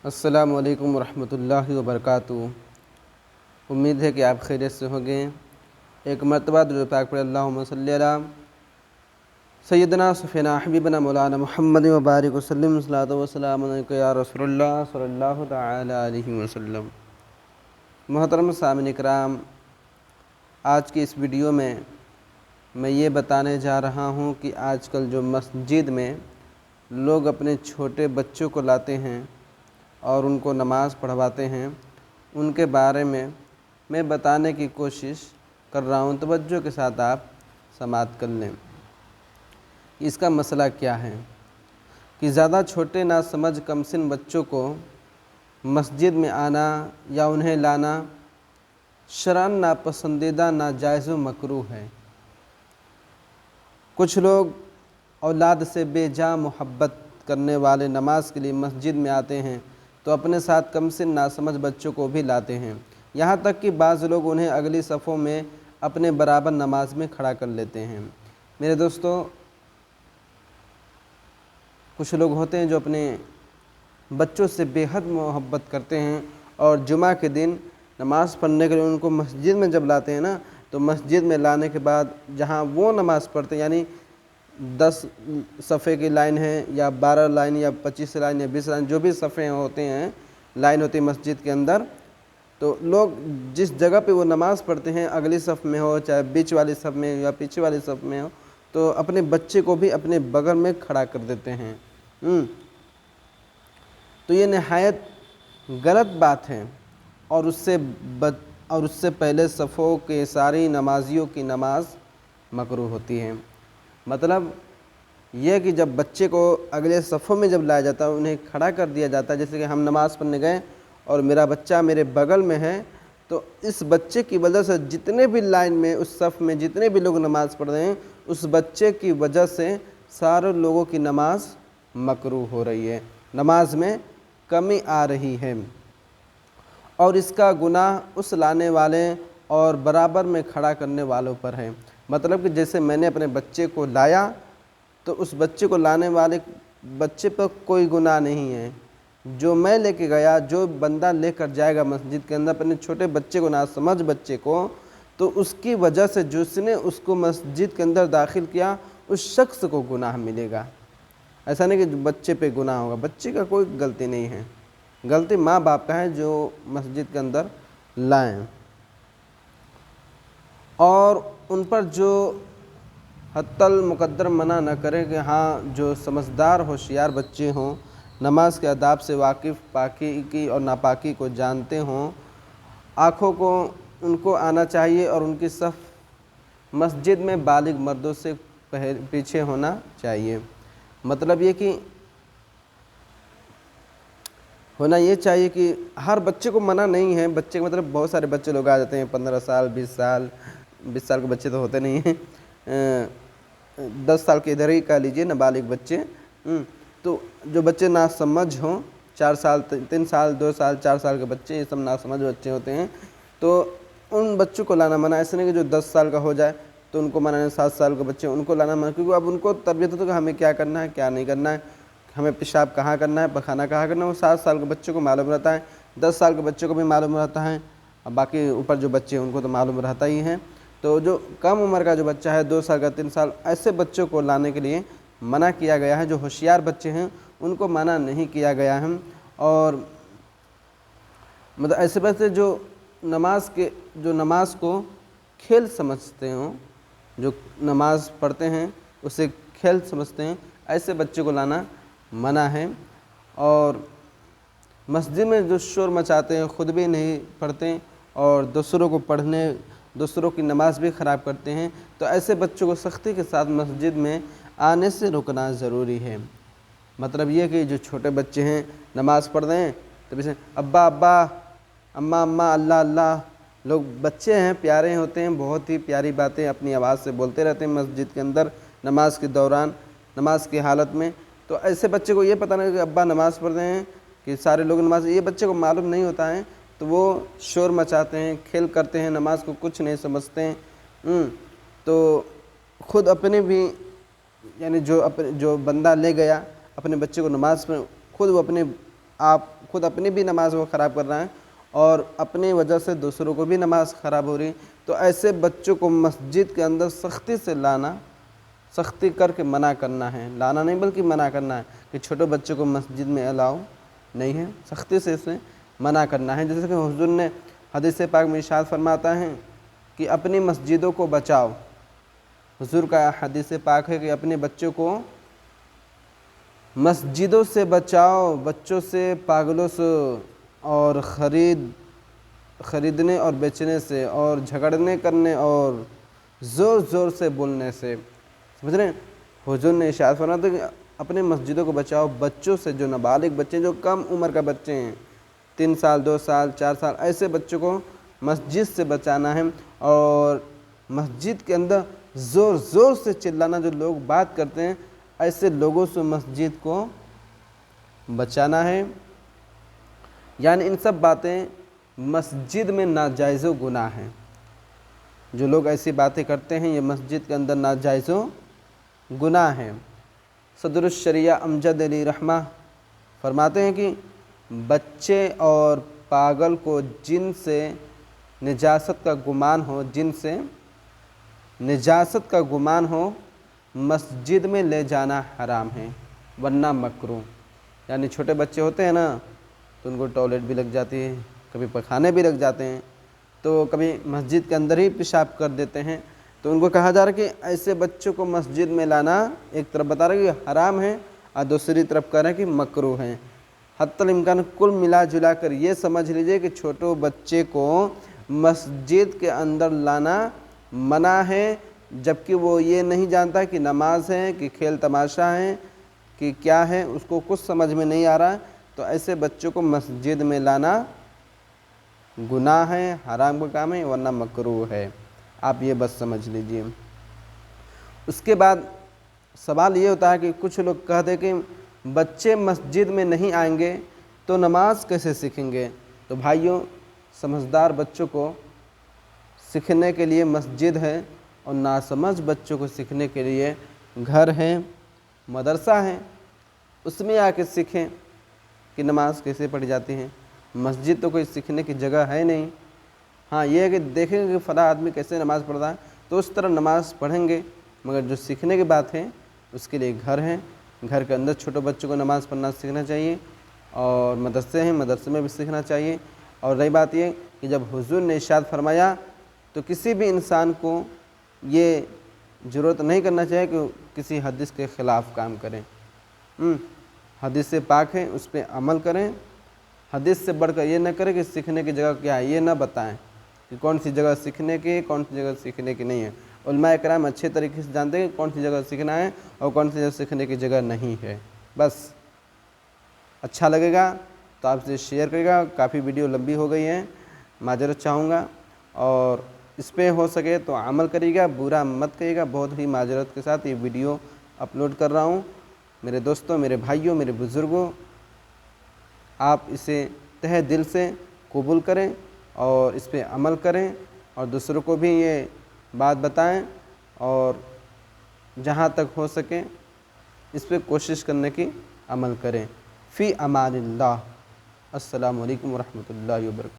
السلام علیکم ورحمۃ اللہ وبرکاتہ۔ امید ہے کہ آپ خیریت سے ہوں گے۔ ایک مرتبہ درود پاک پڑھ اللہم صلی علی سیدنا صفینا حبیبنا مولانا محمد وبارک وسلم صلاۃ وسلام علیک یا رسول اللہ صلی اللہ تعالی علیہ وسلم۔ محترم سامعین کرام، آج کی اس ویڈیو میں یہ بتانے جا رہا ہوں کہ آج کل جو مسجد میں لوگ اپنے چھوٹے بچوں کو لاتے ہیں اور ان کو نماز پڑھواتے ہیں، ان کے بارے میں بتانے کی کوشش کر رہا ہوں۔ توجہ کے ساتھ آپ سماعت کر لیں۔ اس کا مسئلہ کیا ہے کہ زیادہ چھوٹے ناسمجھ کم سن بچوں کو مسجد میں آنا یا انہیں لانا شرعاً ناپسندیدہ، ناجائز و مکروہ ہے۔ کچھ لوگ اولاد سے بے جا محبت کرنے والے نماز کے لیے مسجد میں آتے ہیں تو اپنے ساتھ کم سن ناسمجھ بچوں کو بھی لاتے ہیں، یہاں تک کہ بعض لوگ انہیں اگلی صفوں میں اپنے برابر نماز میں کھڑا کر لیتے ہیں۔ میرے دوستو، کچھ لوگ ہوتے ہیں جو اپنے بچوں سے بے حد محبت کرتے ہیں اور جمعہ کے دن نماز پڑھنے کے لیے ان کو مسجد میں جب لاتے ہیں نا، تو مسجد میں لانے کے بعد جہاں وہ نماز پڑھتے ہیں، یعنی 10 صفحے کی لائن ہے یا 12 لائن یا 25 لائن یا 20 لائن، جو بھی صفحے ہوتے ہیں، لائن ہوتی ہے مسجد کے اندر، تو لوگ جس جگہ پہ وہ نماز پڑھتے ہیں، اگلی صف میں ہو چاہے بیچ والی صف میں یا پیچھے والی صف میں ہو، تو اپنے بچے کو بھی اپنے بغل میں کھڑا کر دیتے ہیں۔ تو یہ نہایت غلط بات ہے، اور اس سے پہلے صفوں کے ساری نمازیوں کی نماز مکروہ ہوتی ہے۔ مطلب یہ کہ جب بچے کو اگلے صفوں میں جب لایا جاتا ہے، انہیں کھڑا کر دیا جاتا ہے، جیسے کہ ہم نماز پڑھنے گئے اور میرا بچہ میرے بغل میں ہے، تو اس بچے کی وجہ سے جتنے بھی لائن میں اس صف میں جتنے بھی لوگ نماز پڑھ رہے ہیں، اس بچے کی وجہ سے سارے لوگوں کی نماز مکروہ ہو رہی ہے، نماز میں کمی آ رہی ہے، اور اس کا گناہ اس لانے والے اور برابر میں کھڑا کرنے والوں پر ہے۔ مطلب کہ جیسے میں نے اپنے بچے کو لایا تو اس بچے کو لانے والے بچے پر کوئی گناہ نہیں ہے۔ جو میں لے کے گیا، جو بندہ لے کر جائے گا مسجد کے اندر اپنے چھوٹے بچے کو، ناسمجھ بچے کو، تو اس کی وجہ سے جس نے اس کو مسجد کے اندر داخل کیا، اس شخص کو گناہ ملے گا۔ ایسا نہیں کہ بچے پہ گناہ ہوگا، بچے کا کوئی غلطی نہیں ہے، غلطی ماں باپ کا ہے جو مسجد کے اندر لائیں، اور ان پر جو حتی المقدر منع نہ کریں کہ ہاں جو سمجھدار ہوشیار بچے ہوں، نماز کے آداب سے واقف، پاکی کی اور ناپاکی کو جانتے ہوں، آنکھوں کو ان کو آنا چاہیے، اور ان کی صف مسجد میں بالغ مردوں سے پیچھے ہونا چاہیے۔ مطلب یہ کہ ہونا یہ چاہیے کہ ہر بچے کو منع نہیں ہے، بچے کا مطلب بہت سارے بچے لوگ آ جاتے ہیں، 15 سال 20 سال کے بچے تو ہوتے نہیں ہیں، 10 سال کے ادھر ہی کہہ لیجئے نابالغ بچے، تو جو بچے ناسمجھ ہوں، 4 سال 3 سال 2 سال 4 سال کے بچے، یہ سب ناسمجھ بچے ہوتے ہیں، تو ان بچوں کو لانا منع، ایسا نہیں کہ جو 10 سال کا ہو جائے تو ان کو منع نہیں، 7 سال کے بچے ان کو لانا منع، کیونکہ اب ان کو تربیت ہوتا ہے کہ ہمیں کیا کرنا ہے کیا نہیں کرنا ہے، ہمیں پیشاب کہاں کرنا ہے، پخانہ کہاں کرنا ہے، وہ 7 سال کے بچوں کو معلوم رہتا ہے، 10 سال کے بچوں کو بھی معلوم رہتا ہے، اب باقی اوپر جو بچے ہیں ان کو تو معلوم رہتا ہی ہے۔ تو جو کم عمر کا جو بچہ ہے، 2 سال کا 3 سال، ایسے بچوں کو لانے کے لیے منع کیا گیا ہے۔ جو ہوشیار بچے ہیں ان کو منع نہیں کیا گیا ہے، اور مطلب ایسے بچے جو نماز کو کھیل سمجھتے ہوں، جو نماز پڑھتے ہیں اسے کھیل سمجھتے ہیں، ایسے بچے کو لانا منع ہے۔ اور مسجد میں جو شور مچاتے ہیں، خود بھی نہیں پڑھتے اور دوسروں کی نماز بھی خراب کرتے ہیں، تو ایسے بچوں کو سختی کے ساتھ مسجد میں آنے سے رکنا ضروری ہے۔ مطلب یہ کہ جو چھوٹے بچے ہیں نماز پڑھ رہے ہیں تو پیچھے ابا ابا، اماں اماں، اللہ اللہ، لوگ بچے ہیں، پیارے ہوتے ہیں، بہت ہی پیاری باتیں اپنی آواز سے بولتے رہتے ہیں مسجد کے اندر نماز کے دوران، نماز کی حالت میں، تو ایسے بچے کو یہ پتہ نہیں کہ ابا نماز پڑھ رہے ہیں، کہ سارے لوگ نماز، یہ بچے کو معلوم نہیں ہوتا ہے، تو وہ شور مچاتے ہیں، کھیل کرتے ہیں، نماز کو کچھ نہیں سمجھتے ہیں، تو خود اپنے بھی، یعنی جو بندہ لے گیا اپنے بچے کو نماز میں، خود وہ اپنے آپ خود اپنی بھی نماز وہ خراب کر رہے ہیں اور اپنی وجہ سے دوسروں کو بھی نماز خراب ہو رہی، تو ایسے بچوں کو مسجد کے اندر سختی سے لانا، سختی کر کے منع کرنا ہے، لانا نہیں بلکہ منع کرنا ہے کہ چھوٹے بچوں کو مسجد میں الاؤ نہیں ہے، سختی سے اسے منع کرنا ہے۔ جیسے کہ حضور نے حدیث پاک میں ارشاد فرماتا ہے کہ اپنی مسجدوں کو بچاؤ۔ حضور کا حدیث پاک ہے کہ اپنے بچوں کو مسجدوں سے بچاؤ، بچوں سے، پاگلوں سے، اور خریدنے اور بیچنے سے، اور جھگڑنے کرنے اور زور زور سے بولنے سے، سمجھ رہے ہیں؟ حضور نے ارشاد فرمایا تھا کہ اپنے مسجدوں کو بچاؤ بچوں سے، جو نابالغ بچے ہیں، جو کم عمر کا بچے ہیں، 3 سال 2 سال 4 سال، ایسے بچوں کو مسجد سے بچانا ہے۔ اور مسجد کے اندر زور زور سے چلانا، جو لوگ بات کرتے ہیں ایسے لوگوں سے مسجد کو بچانا ہے۔ یعنی ان سب باتیں مسجد میں ناجائز و گناہ ہیں۔ جو لوگ ایسی باتیں کرتے ہیں یہ مسجد کے اندر ناجائز و گناہ ہیں۔ صدر الشریعہ امجد علی رحمہ فرماتے ہیں کہ بچے اور پاگل کو جن سے نجاست کا گمان ہو مسجد میں لے جانا حرام ہے، ورنہ مکروہ۔ یعنی چھوٹے بچے ہوتے ہیں نا، تو ان کو ٹوائلٹ بھی لگ جاتی ہے، کبھی پخانے بھی لگ جاتے ہیں، تو کبھی مسجد کے اندر ہی پیشاب کر دیتے ہیں، تو ان کو کہا جا رہا ہے کہ ایسے بچوں کو مسجد میں لانا ایک طرف بتا رہا ہے کہ حرام ہے اور دوسری طرف کہہ رہا ہے کہ مکروہ ہے۔ حتی الامکان کل ملا جلا کر یہ سمجھ لیجئے کہ چھوٹوں بچے کو مسجد کے اندر لانا منع ہے، جبکہ وہ یہ نہیں جانتا کہ نماز ہے کہ کھیل تماشا ہے کہ کیا ہے، اس کو کچھ سمجھ میں نہیں آ رہا، تو ایسے بچوں کو مسجد میں لانا گناہ ہے، حرام کا کام ہے، ورنہ مکروہ ہے۔ آپ یہ بس سمجھ لیجئے۔ اس کے بعد سوال یہ ہوتا ہے کہ کچھ لوگ کہتے کہ بچے مسجد میں نہیں آئیں گے تو نماز کیسے سیکھیں گے؟ تو بھائیوں، سمجھدار بچوں کو سیکھنے کے لیے مسجد ہے، اور ناسمجھ بچوں کو سیکھنے کے لیے گھر ہے، مدرسہ ہے، اس میں آ کے سیکھیں کہ نماز کیسے پڑھی جاتی ہے۔ مسجد تو کوئی سیکھنے کی جگہ ہے نہیں۔ ہاں یہ ہے کہ دیکھیں گے کہ فلاں آدمی کیسے نماز پڑھتا ہے تو اس طرح نماز پڑھیں گے، مگر جو سیکھنے کی بات ہے اس کے لیے گھر ہے، گھر کے اندر چھوٹے بچوں کو نماز پڑھنا سیکھنا چاہیے، اور مدرسے ہیں، مدرسے میں بھی سیکھنا چاہیے۔ اور رہی بات یہ کہ جب حضور نے ارشاد فرمایا تو کسی بھی انسان کو یہ ضرورت نہیں کرنا چاہیے کہ کسی حدیث کے خلاف کام کریں۔ حدیث پاک ہے اس پہ عمل کریں، حدیث سے بڑھ کر یہ نہ کریں کہ سیکھنے کی جگہ کیا ہے، یہ نہ بتائیں کہ کون سی جگہ سیکھنے کی ہے، کون سی جگہ سیکھنے کی نہیں ہے۔ علماء کرام اچھے طریقے سے جانتے ہیں کہ کون سی جگہ سیکھنا ہے اور کون سی جگہ سیکھنے کی جگہ نہیں ہے۔ بس اچھا لگے گا تو آپ سے شیئر کرے گا، کافی ویڈیو لمبی ہو گئی ہے، معذرت چاہوں گا، اور اس پہ ہو سکے تو عمل کریے گا، برا مت کریے گا۔ بہت ہی معذرت کے ساتھ یہ ویڈیو اپلوڈ کر رہا ہوں۔ میرے دوستوں، میرے بھائیوں، میرے بزرگوں، آپ اسے تہہ دل سے قبول کریں اور اس پہ عمل کریں، اور دوسروں کو بھی یہ بات بتائیں، اور جہاں تک ہو سکے اس پہ کوشش کرنے کی عمل کریں۔ فی امان اللہ۔ السلام علیکم ورحمۃ اللہ وبرکاتہ۔